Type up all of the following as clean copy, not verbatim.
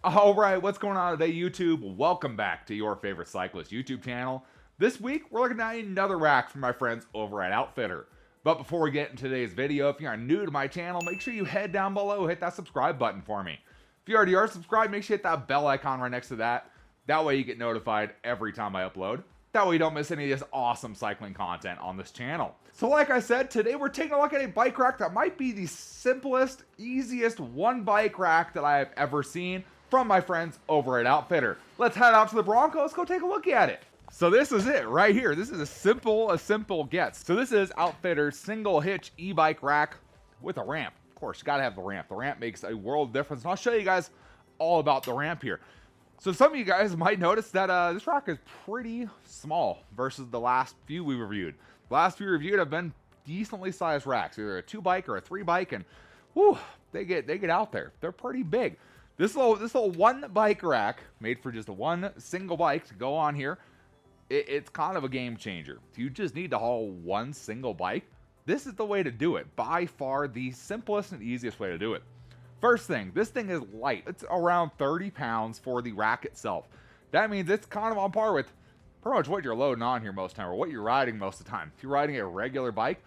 All right, what's going on today, YouTube? Welcome back to your favorite cyclist YouTube channel. This week, we're looking at another rack from my friends over at OUTFITR. But before we get into today's video, if you are new to my channel, make sure you head down below, hit that subscribe button for me. If you already are subscribed, make sure you hit that bell icon right next to that. That way you get notified every time I upload. That way you don't miss any of this awesome cycling content on this channel. So like I said, today we're taking a look at a bike rack that might be the simplest, easiest one bike rack that I have ever seen from my friends over at OUTFITR. Let's head out to the Bronco. Let's go take a look at it. So this is it right here. This is as simple gets. So this is OUTFITR's single hitch e-bike rack with a ramp. Of course, you gotta have the ramp. The ramp makes a world of difference. And I'll show you guys all about the ramp here. So some of you guys might notice that this rack is pretty small versus the last few we reviewed. The last few reviewed have been decently sized racks, either a 2-bike or a 3-bike, and whew, they get out there. They're pretty big. This little one bike rack made for just one single bike to go on here. It's kind of a game changer. If you just need to haul one single bike, this is the way to do it. By far the simplest and easiest way to do it. First thing, this thing is light. It's around 30 pounds for the rack itself. That means it's kind of on par with pretty much what you're loading on here most of the time, or what you're riding most of the time. If you're riding a regular bike,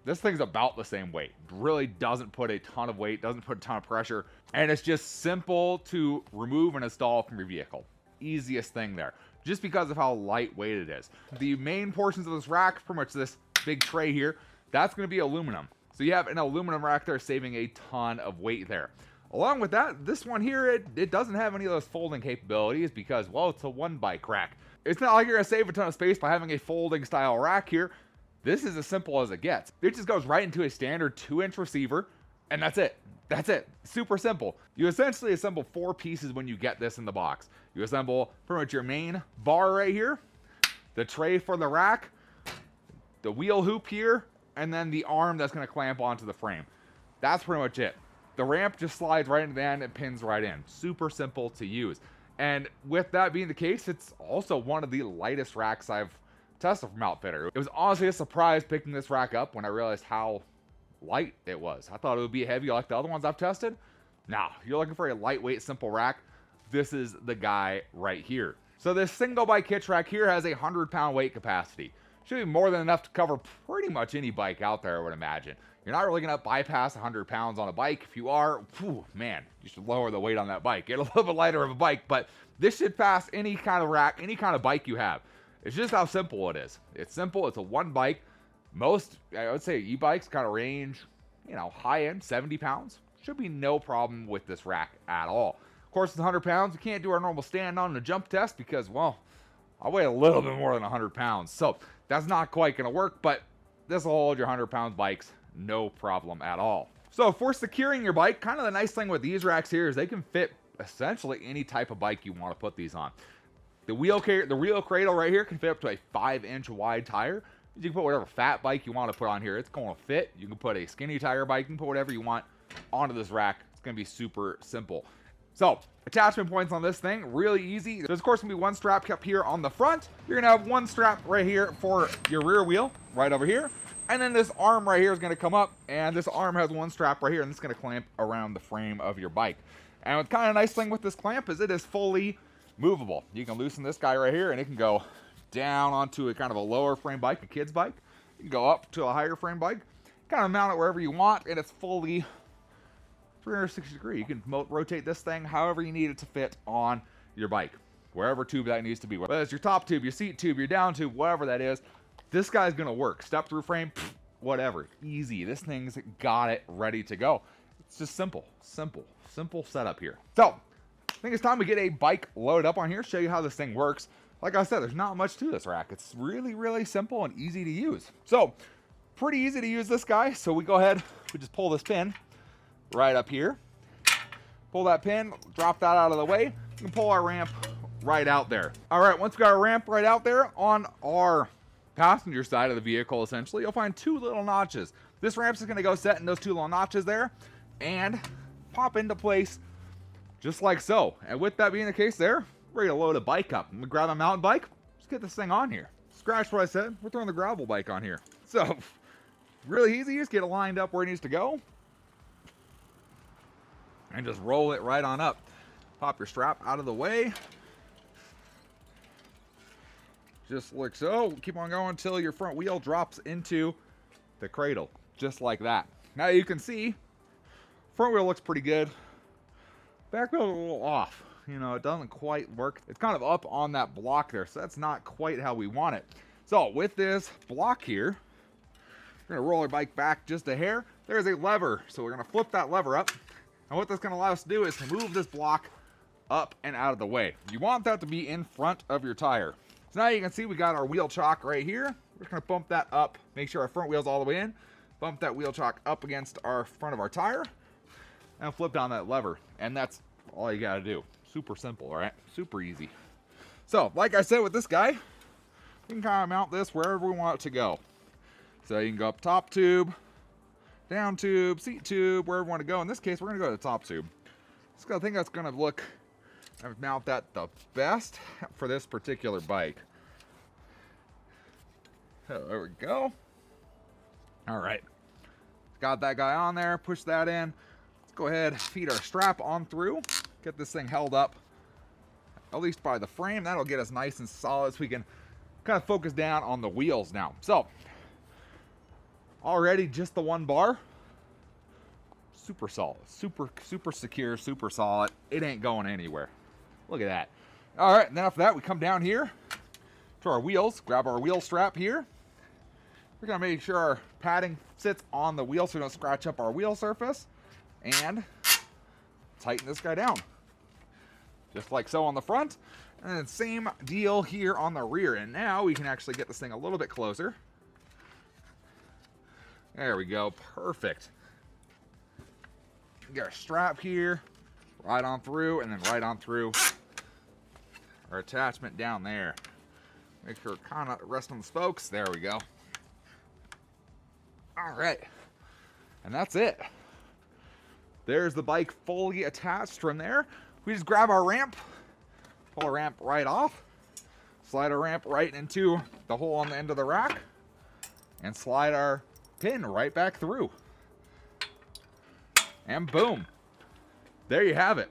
this thing's about the same weight. It really doesn't put a ton of weight, doesn't put a ton of pressure, and it's just simple to remove and install from your vehicle. Easiest thing there, just because of how lightweight it is. The main portions of this rack, pretty much this big tray here, that's going to be aluminum. So you have an aluminum rack there, saving a ton of weight there. Along with that, this one here, it doesn't have any of those folding capabilities because, well, it's a one bike rack. It's not like you're going to save a ton of space by having a folding style rack here. This is as simple as it gets. It just goes right into a standard 2-inch receiver, and that's it. That's it. Super simple. You essentially assemble 4 pieces when you get this in the box. You assemble pretty much your main bar right here, the tray for the rack, the wheel hoop here, and then the arm that's going to clamp onto the frame. That's pretty much it. The ramp just slides right into the end and pins right in. Super simple to use. And with that being the case, it's also one of the lightest racks I've tested from OUTFITR. It was honestly a surprise picking this rack up when I realized how light it was. I thought it would be heavy like the other ones I've tested. Nah, you're looking for a lightweight, simple rack. This is the guy right here. So this single bike hitch rack here has a 100-pound weight capacity. Should be more than enough to cover pretty much any bike out there, I would imagine. You're not really going to bypass 100 pounds on a bike. If you are, whew, man, you should lower the weight on that bike. Get a little bit lighter of a bike, but this should pass any kind of rack, any kind of bike you have. It's just how simple it is. It's simple. It's a one bike. Most, I would say, e-bikes kind of range, you know, high end, 70 pounds. Should be no problem with this rack at all. Of course, it's 100 pounds. We can't do our normal stand on the jump test because, well, I weigh a little bit more than 100 pounds. So that's not quite going to work, but this will hold your 100-pound bikes no problem at all. So for securing your bike, kind of the nice thing with these racks here is they can fit essentially any type of bike you want to put these on. The wheel cradle right here can fit up to a 5-inch wide tire. You can put whatever fat bike you want to put on here. It's going to fit. You can put a skinny tire bike. You can put whatever you want onto this rack. It's going to be super simple. So attachment points on this thing, really easy. There's of course going to be one strap up here on the front. You're going to have one strap right here for your rear wheel, right over here. And then this arm right here is going to come up, and this arm has one strap right here, and it's going to clamp around the frame of your bike. And the kind of nice thing with this clamp is it is fully movable. You can loosen this guy right here, and it can go down onto a kind of a lower frame bike, a kid's bike. You can go up to a higher frame bike, kind of mount it wherever you want, and it's fully 360 degree. You can rotate this thing however you need it to fit on your bike, wherever tube that needs to be. Whether it's your top tube, your seat tube, your down tube, whatever that is, this guy's going to work. Step through frame, whatever. Easy. This thing's got it ready to go. It's just simple setup here. So I think it's time to get a bike loaded up on here, show you how this thing works. Like I said, there's not much to this rack. It's really simple and easy to use. So pretty easy to use this guy. So we go ahead, we just pull this pin right up here. Pull that pin, drop that out of the way. We can pull our ramp right out there. All right, once we got our ramp right out there on our passenger side of the vehicle, essentially, you'll find 2 little notches. This ramp's is going to go set in those 2 little notches there and pop into place just like so. And with that being the case there, we're ready to load a bike up. I'm going to grab a mountain bike, just get this thing on here. Scratch what I said, we're throwing the gravel bike on here. So really easy, just get it lined up where it needs to go and just roll it right on up. Pop your strap out of the way. Just like so. Keep on going until your front wheel drops into the cradle. Just like that. Now you can see, front wheel looks pretty good. Back wheel is a little off. You know, it doesn't quite work. It's kind of up on that block there, so that's not quite how we want it. So with this block here, we're gonna roll our bike back just a hair. There's a lever, so we're gonna flip that lever up. And what that's gonna allow us to do is to move this block up and out of the way. You want that to be in front of your tire. So now you can see we got our wheel chock right here. We're just gonna bump that up, make sure our front wheel's all the way in. Bump that wheel chock up against our front of our tire and flip down that lever. And that's all you gotta do. Super simple, right? Super easy. So, like I said with this guy, we can kind of mount this wherever we want it to go. So you can go up top tube, down tube, seat tube, wherever we want to go. In this case, we're gonna go to the top tube. So I think that's gonna look and mount that the best for this particular bike. So there we go. All right, got that guy on there, push that in. Let's go ahead, feed our strap on through, get this thing held up, at least by the frame. That'll get us nice and solid so we can kind of focus down on the wheels now. So, already just the one bar, super solid, super secure, super solid. It ain't going anywhere. Look at that. All right, and then after that, we come down here to our wheels, grab our wheel strap here. We're gonna make sure our padding sits on the wheel so we don't scratch up our wheel surface, and tighten this guy down. Just like so on the front, and then same deal here on the rear. And now we can actually get this thing a little bit closer. There we go, perfect. Get our strap here, right on through, and then right on through our attachment down there. Make sure it kind of rests on the spokes. There we go. All right, and that's it. There's the bike fully attached from there. We just grab our ramp, pull our ramp right off, slide our ramp right into the hole on the end of the rack, and slide our pin right back through. And boom, there you have it.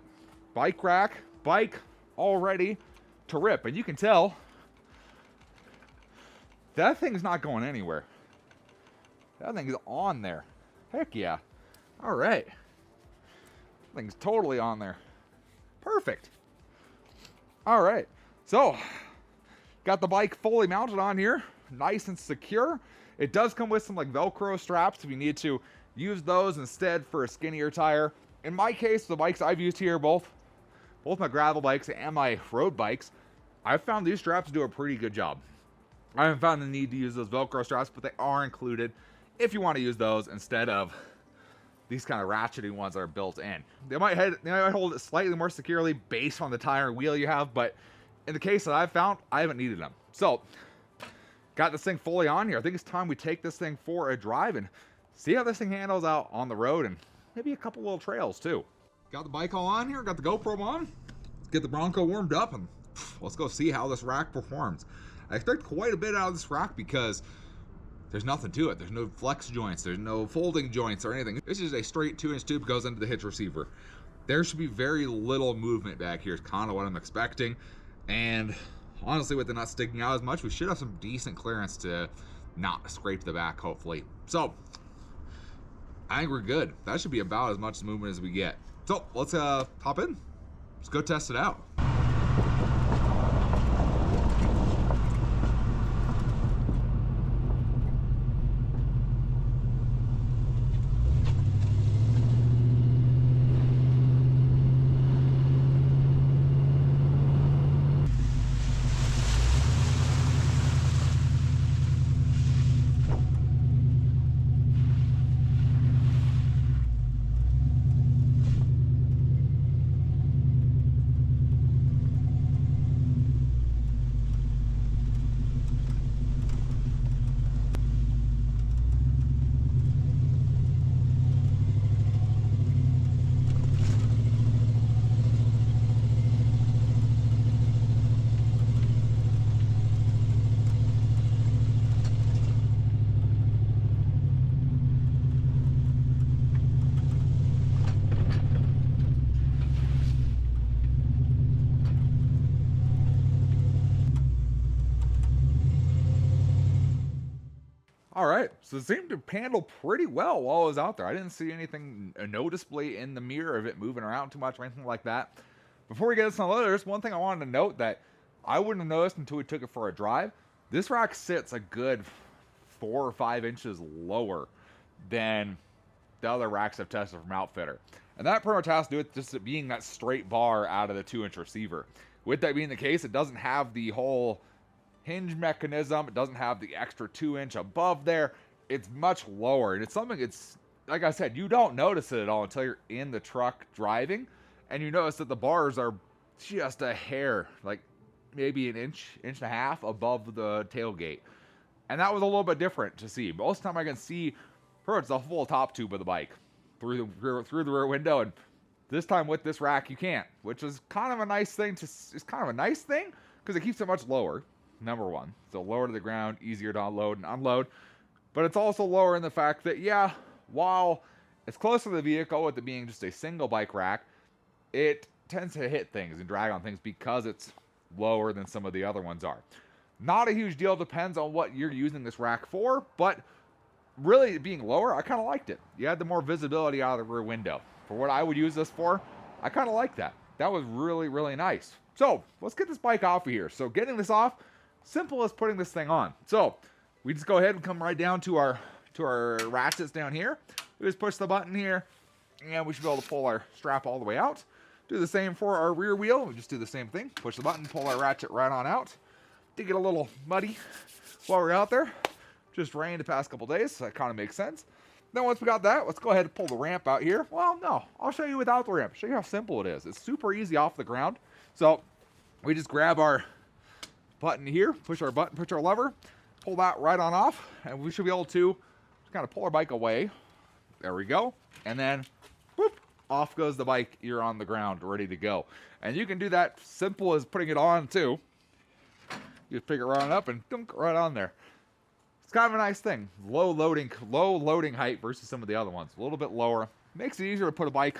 Bike rack, bike all ready to rip. And you can tell that thing's not going anywhere. That thing's on there. Heck yeah. All right. That thing's totally on there. Perfect. All right. So, got the bike fully mounted on here. Nice and secure. It does come with some like Velcro straps if you need to use those instead for a skinnier tire. In my case, the bikes I've used here, both my gravel bikes and my road bikes, I've found these straps do a pretty good job. I haven't found the need to use those Velcro straps, but they are included if you want to use those instead of these kind of ratcheting ones that are built in. They might hold it slightly more securely based on the tire and wheel you have, but in the case that I've found, I haven't needed them. So, got this thing fully on here. I think it's time we take this thing for a drive and see how this thing handles out on the road and maybe a couple little trails too. Got the bike all on here, got the GoPro on. Let's get the Bronco warmed up and let's go see how this rack performs. I expect quite a bit out of this rack because there's nothing to it. There's no flex joints, there's no folding joints or anything. This is a straight 2-inch tube goes into the hitch receiver. There should be very little movement back here is kind of what I'm expecting. And honestly, with it not sticking out as much, we should have some decent clearance to not scrape the back, hopefully. So, I think we're good. That should be about as much movement as we get. So, let's hop in. Let's go test it out. All right, so it seemed to handle pretty well while I was out there. I didn't see anything noticeably in the mirror of it moving around too much or anything like that. Before we get into some others, one thing I wanted to note that I wouldn't have noticed until we took it for a drive. This rack sits a good 4 or 5 inches lower than the other racks I've tested from Outfitter. And that pretty much has to do with just it being that straight bar out of the 2-inch receiver. With that being the case, it doesn't have the whole hinge mechanism. It doesn't have the extra 2-inch above there. It's much lower. And it's something, it's like I said, you don't notice it at all until you're in the truck driving. And you notice that the bars are just a hair, like maybe an inch, inch and a half above the tailgate. And that was a little bit different to see. Most of the time I can see pretty much the full top tube of the bike through the rear window. And this time with this rack, you can't, which is kind of a nice thing because it keeps it much lower. Number one, so lower to the ground, easier to unload and unload. But it's also lower in the fact that, yeah, while it's close to the vehicle with it being just a single bike rack, it tends to hit things and drag on things because it's lower than some of the other ones are. Not a huge deal, depends on what you're using this rack for, but really being lower, I kind of liked it. You had the more visibility out of the rear window. For what I would use this for, I kind of like that. That was really, really nice. So let's get this bike off of here. So getting this off, simple as putting this thing on. So we just go ahead and come right down to our ratchets down here. We just push the button here, and we should be able to pull our strap all the way out. Do the same for our rear wheel. We just do the same thing. Push the button, pull our ratchet right on out. Did get a little muddy while we're out there. Just rained the past couple days, so that kind of makes sense. Then once we got that, let's go ahead and pull the ramp out here. Well, no, I'll show you without the ramp. Show you how simple it is. It's super easy off the ground. So we just grab our button here, push our lever, pull that right on off, and we should be able to just kind of pull our bike away. There we go. And then, whoop, off goes the bike. You're on the ground, ready to go. And you can do that simple as putting it on too. You pick it right up and dunk right on there. It's kind of a nice thing. Low loading height versus some of the other ones. A little bit lower. Makes it easier to put a bike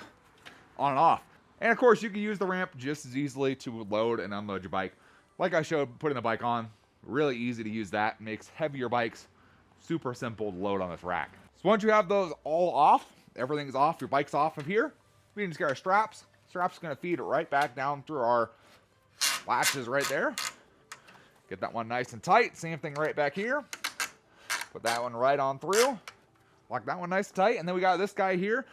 on and off. And of course, you can use the ramp just as easily to load and unload your bike. Like I showed, putting the bike on, really easy to use that. Makes heavier bikes super simple to load on this rack. So once you have those all off, everything's off, your bike's off of here, we can just get our straps. Straps going to feed it right back down through our latches right there. Get that one nice and tight. Same thing right back here. Put that one right on through. Lock that one nice and tight. And then we got this guy here.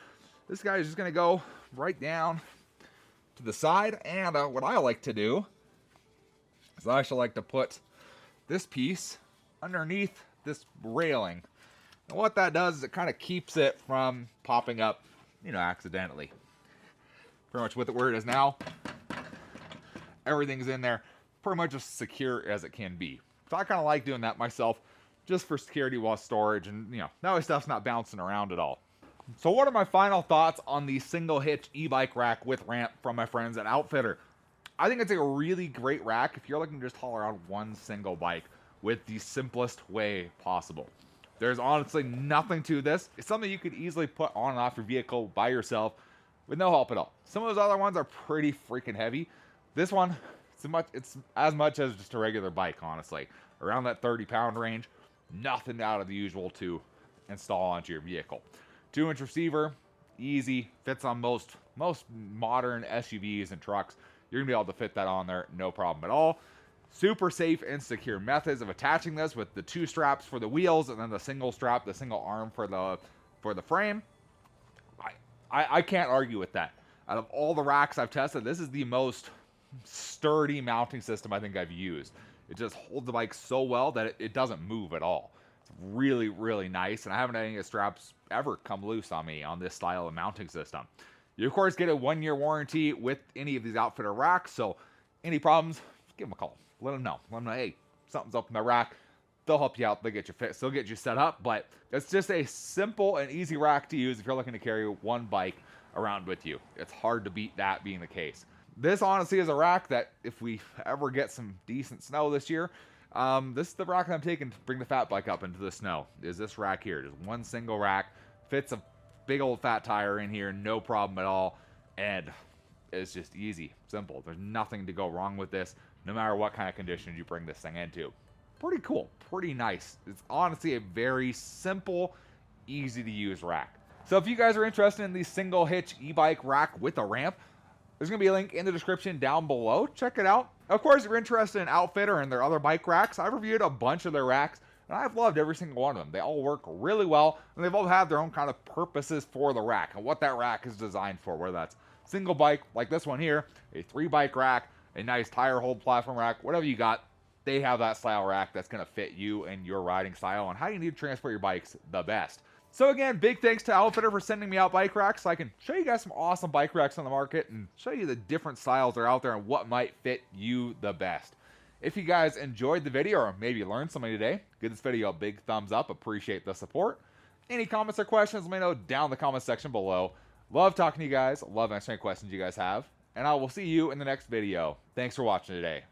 This guy is just going to go right down to the side. And what I like to do is I actually like to put this piece underneath this railing. And what that does is it kind of keeps it from popping up, accidentally. Pretty much with it where it is now, everything's in there pretty much as secure as it can be. So I kind of like doing that myself just for security while storage, and that way stuff's not bouncing around at all. So what are my final thoughts on the single hitch e-bike rack with ramp from my friends at Outfitter? I think it's a really great rack if you're looking to just haul around one single bike with the simplest way possible. There's honestly nothing to this. It's something you could easily put on and off your vehicle by yourself with no help at all. Some of those other ones are pretty freaking heavy. This one, it's as much as just a regular bike, honestly. Around that 30-pound range, nothing out of the usual to install onto your vehicle. 2-inch receiver, easy, fits on most modern SUVs and trucks. You're going to be able to fit that on there, no problem at all. Super safe and secure methods of attaching this with the 2 straps for the wheels and then the single strap, the single arm for the frame. I can't argue with that. Out of all the racks I've tested, this is the most sturdy mounting system I think I've used. It just holds the bike so well that it doesn't move at all. It's really, really nice, and I haven't had any of the straps ever come loose on me on this style of mounting system. You, of course, get a 1-year warranty with any of these Outfitter racks, so any problems, give them a call. Let them know. Let them know, hey, something's up in my rack. They'll help you out. They'll get you fixed. They'll get you set up, but it's just a simple and easy rack to use if you're looking to carry one bike around with you. It's hard to beat that being the case. This honestly is a rack that if we ever get some decent snow this year, this is the rack that I'm taking to bring the fat bike up into the snow, is this rack here. Just one single rack, fits a big old fat tire in here, no problem at all, and it's just easy, simple. There's nothing to go wrong with this, no matter what kind of conditions you bring this thing into. pretty cool, pretty nice. It's honestly a very simple, easy to use rack. So if you guys are interested in the single hitch e-bike rack with a ramp, there's going to be a link in the description down below. Check it out. Of course, if you're interested in OUTFITR and their other bike racks, I've reviewed a bunch of their racks, and I've loved every single one of them. They all work really well, and they've all had their own kind of purposes for the rack and what that rack is designed for, whether that's single bike, like this one here, a 3-bike rack, a nice tire hold platform rack, whatever you got, they have that style rack that's going to fit you and your riding style and how you need to transport your bikes the best. So again, big thanks to OUTFITR for sending me out bike racks so I can show you guys some awesome bike racks on the market and show you the different styles that are out there and what might fit you the best. If you guys enjoyed the video or maybe learned something today, give this video a big thumbs up. Appreciate the support. Any comments or questions, let me know down in the comment section below. Love talking to you guys. Love answering questions you guys have. And I will see you in the next video. Thanks for watching today.